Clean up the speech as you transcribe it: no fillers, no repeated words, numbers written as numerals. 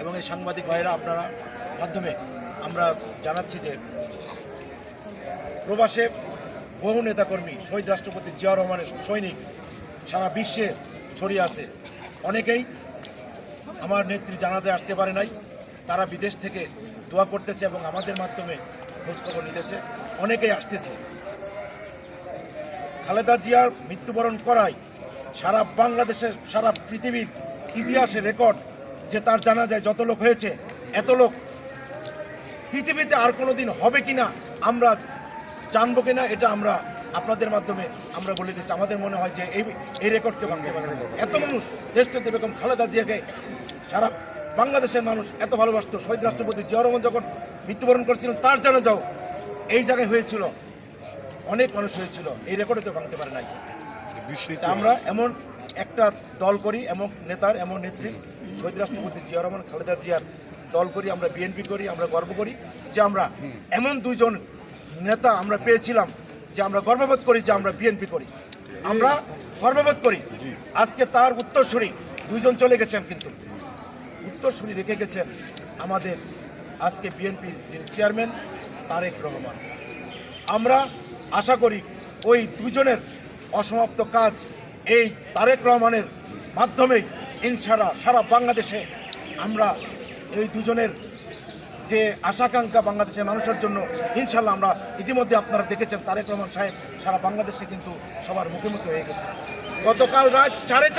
এবং এই সাংবাদিক ভাইরা আপনারা মাধ্যমে আমরা জানাচ্ছি যে প্রবাসে বহু নেতাকর্মী শহীদ রাষ্ট্রপতি জিয়া রহমানের সৈনিক সারা বিশ্বে ছড়িয়ে আছে। অনেকেই আমার নেত্রী জানাজায় আসতে পারে নাই, তারা বিদেশ থেকে দোয়া করতেছে এবং আমাদের মাধ্যমে খোঁজখবর নিতেছে। অনেকেই আসতেছে। খালেদা জিয়ার মৃত্যুবরণ করায় সারা বাংলাদেশের সারা পৃথিবীর ইতিহাসে রেকর্ড যে তার জানাজায় যত লোক হয়েছে, এত লোক পৃথিবীতে আর কোনো দিন হবে কিনা, আমরা জানবো কিনা, এটা আমরা আপনাদের মাধ্যমে আমরা বলে দিচ্ছি। আমাদের মনে হয় যে এই রেকর্ডকে ভাঙতে পারে না। এত মানুষ দেশটাতে বেগম খালেদা জিয়াকে সারা বাংলাদেশের মানুষ এত ভালোবাসত। শহীদ রাষ্ট্রপতি জিয়া রহমান যখন মৃত্যুবরণ করেছিলেন তার জানাজাও এই জায়গায় হয়েছিল, অনেক মানুষ হয়েছিল, এই রেকর্ডে তো ভাঙতে পারে নাই। আমরা এমন একটা দল করি, এমন নেতার এমন নেত্রী শহীদ রাষ্ট্রপতি জিয়া রহমান খালেদা জিয়ার দল করি, আমরা বিএনপি করি। আমরা গর্ব করি যে আমরা এমন দুইজন নেতা আমরা পেয়েছিলাম, যে আমরা গর্ববোধ করি যে আমরা বিএনপি করি, আমরা গর্ববোধ করি। আজকে তার উত্তরসূরি দুইজন চলে গেছেন, কিন্তু উত্তরসূরি রেখে গেছেন আমাদের আজকে বিএনপির যিনি চেয়ারম্যান তারেক রহমান। আমরা আশা করি ওই দুজনের অসমাপ্ত কাজ এই তারেক রহমানের মাধ্যমেই ইনশাআল্লাহ সারা বাংলাদেশে আমরা এই দুজনের যে আশাকাঙ্ক্ষা বাংলাদেশের মানুষের জন্য ইনশাআল্লাহ আমরা ইতিমধ্যে আপনারা দেখেছেন তারেক রহমান সাহেব সারা বাংলাদেশে কিন্তু সবার মুখোমুখি হয়ে গেছে। গতকাল রাত 4:30